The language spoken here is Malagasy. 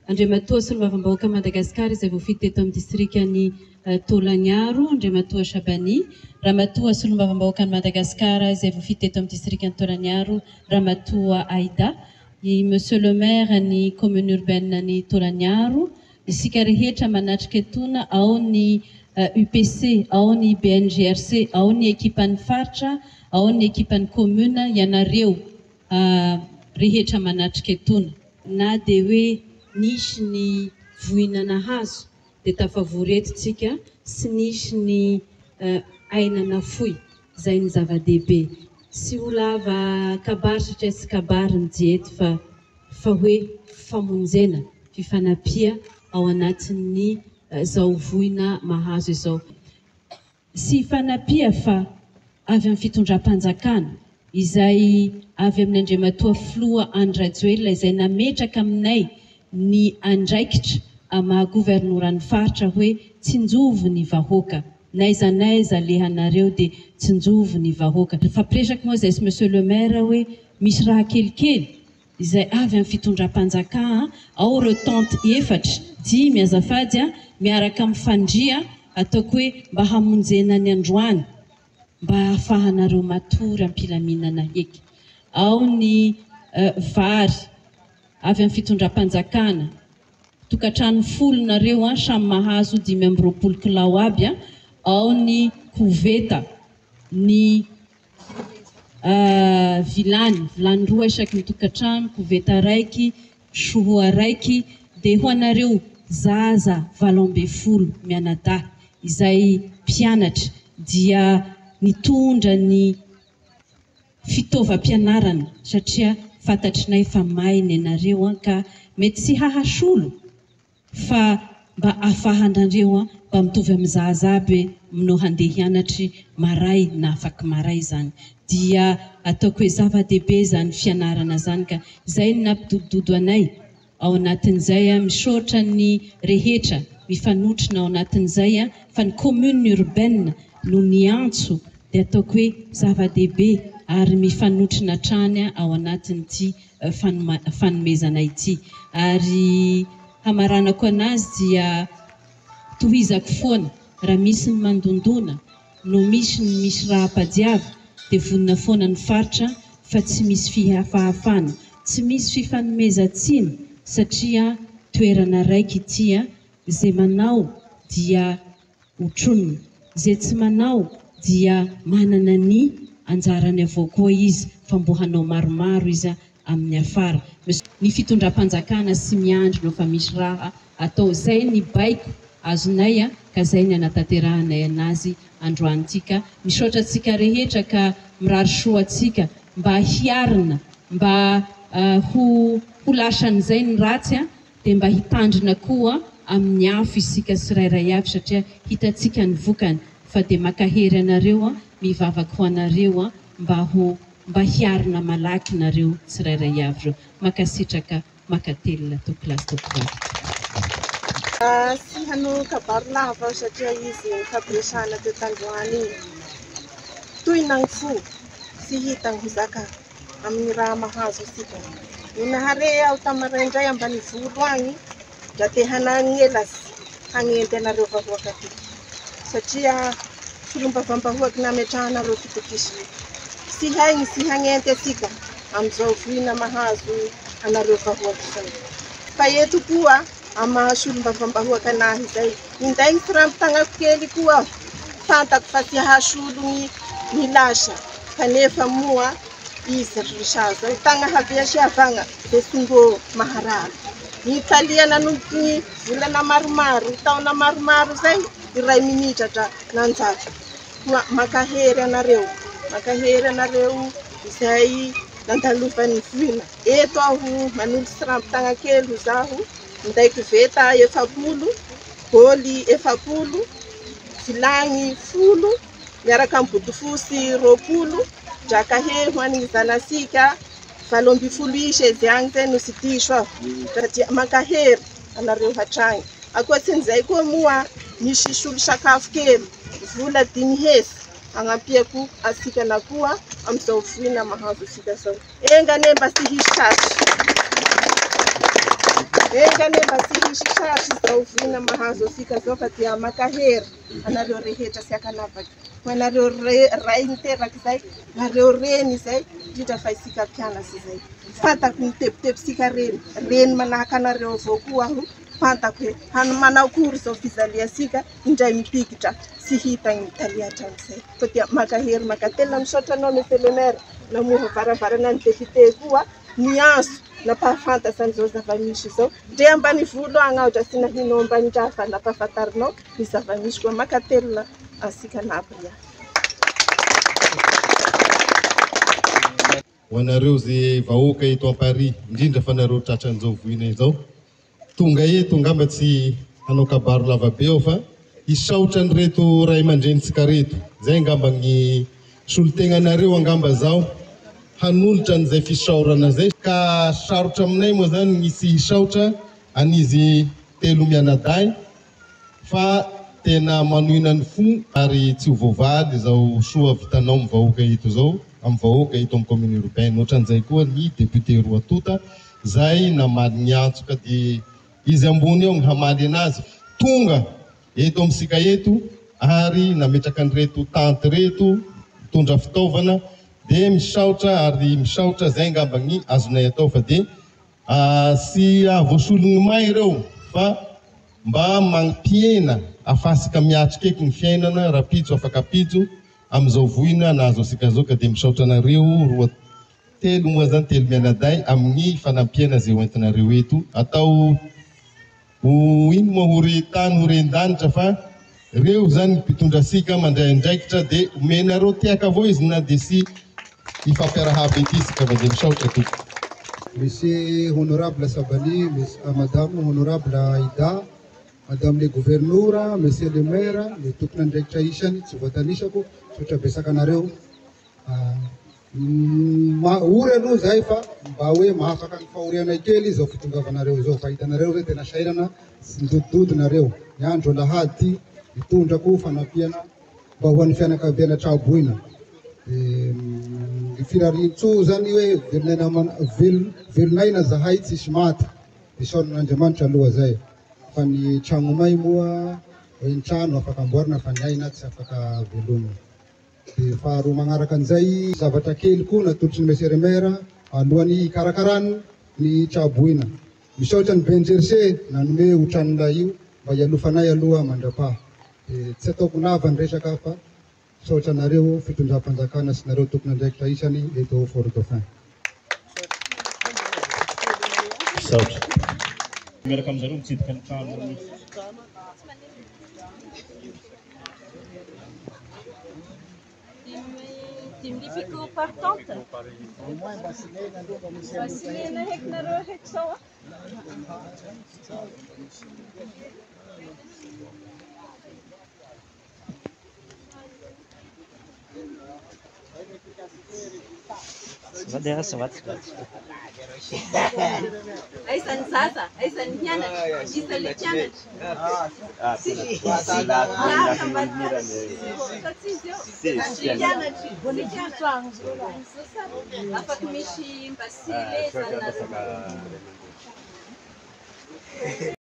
Andriamatoa Solombavam-bahoaka Madagasikara izay voafity teto amin'ny distriktan'ny Tolagnaro, Andriamatoa Shabani. Ramatoa Solombavam-bahoaka Madagasikara izay voafity teto amin'ny distriktan'ny Tolagnaro, Ramatoa Aïda. Monsieur le maire ny commune urbaine ny Tolagnaro, isika rehetra manatrika etona, ao ny UPC, ao ny BNGRC, ao ny ekipan'ny faritra, ao ny ekipan'ny commune, ianareo rehetra manatrika etona. Na dia hoe nisy ny vohinana hazo dia tafavory eto tsika, sy nisy ny ainana fohy, izay ny zava-dehibe. Sy ho lava kabary satria tsy kabary ny diety fa hoe famonjena, fifanampia ao anatin'ny zao vohina mahazo izao. Sy fanampia fa avy amin'ny fitondram-panjakana izay avy amin'ny Andriamatoa Filoha Andry Rajoelina izay nametraka aminay ny andraikitra maha-governoran'ny faritra hoe tsinjovo ny vahoaka. Naiza lehanareo dia tsinjovo ny vahoaka. Fampiresaka moa izay monsieur le maire hoe misy raha kelikely izay avy amin'ny fitondram-panjakana, ao ireo tante efatra, 10 azafady miaraka amin'ny fandria ataoko hoe mba hamonjena ny androany, mba ahafahanareo matory ampilaminana eky. Ao ny vary avy amin'ny fitondram-panjakana, tokantrano 10 nareo samy mahazo 520 kilao aby. Ao ny koveta, ny vilany 2 isaky ny tokantrano, koveta raiky, sohoa raiky, dia ho anareo zaza 12 mianadahy izay mpianatra dia nitondra ny fitaovam-pianarana satria fantatrinay fa maina ianareo ka mety sy hahasolo fa mba afahanareo mba mitovy amin'ny zaza aby minao handeha hianatry maray na afaky maray zany. Dia ataoko hoe zava-dehibe zany fianarana zany ka izay ny nampidododo anay. Ao anatin'izay misaotra ny rehetra mifanotrina ao anatin'izay fa ny commune urbaine no niantso dia ataoko hoe zava-dehibe ary mifanotrina trany ao anatin'ity fanomezana ity. Ary hamaranako anazy dia tohizako foana raha misy ny mandondona no misy raha padiavy dia vonina foana ny faritra fa tsy misy fihafahafana, tsy misy fifanomezan-tsiny satria toerana raiky ity izay manao dia hotroniny, izay tsy manao dia manana ny anjarany avao koa izy fa mbo hanao maromaro izy amin'ny afara. Ny fitondram-panjakana sy miandry no fa misy raha atao, zay ny baiko azonay ka zay ny anataterahanay anazy androany tika. Misaotra tsika rehetra ka mirary soa atsika mba hiarina, mba ho lasan'izay ny ratsy dia mba hitandrina koa amin'ny afo isika tsirairay avy satria hitatsika ny vokany. Fa dia makahery anareo mivavaka ho anareo mba hiarina malaky nareo tsirairay avy reo. Makasitraka makatelina tokolasy tokoa. Sy hanao kabary lava satria izy fampiresahana teto androany iny. Toy nang fo sy hitang ho zaka amin'ny raha mahazo isika. Nahare aho tamaraindray ambany volo agny da te hanagn'elasy hanendy anareo vahoaka ty. Satria Solombavam-bahoaka nametrahanareo fitokisy. Sy haigny sy hagnenty atsika amin'izao vohina mahazo anareo vahoaka izay. Fa eto koa ama Solombavam-bahoaka anahy izay, inday ny firampi-tagnako kely koa fantako fa tsy hahasolo ny lasa kanefa moa izy risa zao tagna havia sy havagna dia songô maharary. Ny taliana ny volana maromaro, taona maromaro zay, iray minitra nanjaka. Makahery anareo izay nandalovan'ny vohina. Eto aho manolo firampi-tagna kely ho zaho, minday koveta 40, bôly 40, vilagny 10, miaraka amin'ny bodofotsy 20, drakahe ho an'ny zanasika 12 isa izy agny zay no sy diso aho. Satria makahery anareo hatragny. Ankoatsin'izay koa moa misy solo sakafo kely vola 10 hesy agnapiako asika na koa amin'izao vohina mahazo asika zao. Engane mba sy hisy sasy. engane basihishi shashi za uvina mahazo sika zofa tia makaher anareo reheta siakanavaki wanareo raintera kisai nareo reni sai dita faisika piana sizai fata kuntep sika ren manaka nareo vokuahu fanta kwe han manau kurso ofisalia sika indrai mipikitra si hita Italia tansai potia makaher makatela msota no miselener na muho varavarana ny député koa niaso na pahafantasany zao zava-misy zao ndre ambany volo agnaotra sy nahinao ambany drafa na pahafantarinao ny zava-misy koa makatelona asika nabria wanareo ze vahoaka eto Paris indrindra fa nareo tratran'izao voina izao tonga eto ngamba tsy hanao kabaro lavabe ao fa hisaotra ny reto ray aman-drenitsika reto zay ngamba ny solotegnanareo angamba zao hanolotra an'izay fisaorana zay ka sarotra aminay moa zany nisy hisaotra anizy telo mianaday fa tena manohina ny fo ary tsy hovovady zao soa vitanao amin'ny vahoaka eto zao amin'ny vahoaka eto amin'ny commune urbaine ohatran'izay koa ny député Roatota zay namaly ny antsoka de izy ambony eo ny hamaly anazy tonga eto amintsika eto ary nametraka ny reto tante reto mitondra fitaovana de misaotra ary misaotra zay ngamba ny azonay atao fa de sy voasologny may ireo fa mba magnipiena afasika miatrika eky ny fiainana raha pijo afaka pijo am'izao voina na azo asika zao ka de misaotra anareo roa telo moa zany telo mianaday amin'ny fanampiana zay hoentinareo eto atao ino moa horetany horendanitra fa reo zany mpitondra sika mandray andraikitra de omenareo tiaka avao izy na de sy ifampiarahaby ety isika fa de misaotra toky. Monsieur Honorable Sabani, Madame Honorable Aida, Madame le Gouverneur, Monsieur le Maire, le tokona andraikitra isany tsy voatanisako sotra besaka anareo ory aloha zay fa mba hoe mahafaka ny fahoriana kely zao fitongavanareo zao fa hitanareo zay tena sairana sy midodidodinareo ny andro lahady mitondrako fanampiana mba ho an'ny fianakaviana Traboina firarintso zany hoe velonaina zahay tsisy maty isaorin'Andriamanitra aloha zay fa ny tragno may moa hoe ny trano afaka amboarina fa ny aina tsy afaka velomina de faharoa magnaraka an'izay zavatra kely koa natolotry ny monsieur le maire alohan'ny hikarakarany ny Traboina misaotra ny BNGRC nanome hotran'ilay io mba hialofanay aloha mandrapaha tsy ataoko nava ny resaka fa misaotra anareo fitondram-panjakana sy nareo tokony andraikitra isany eto Fort Dauphin. Misaotra miaraka amin'izareo mitsidika ny trano Dimlifico partante. Vasilena heky nareo heky sao Aisan sasa, aisan hianat, isa le hianat. Afak mishi mbasile sana.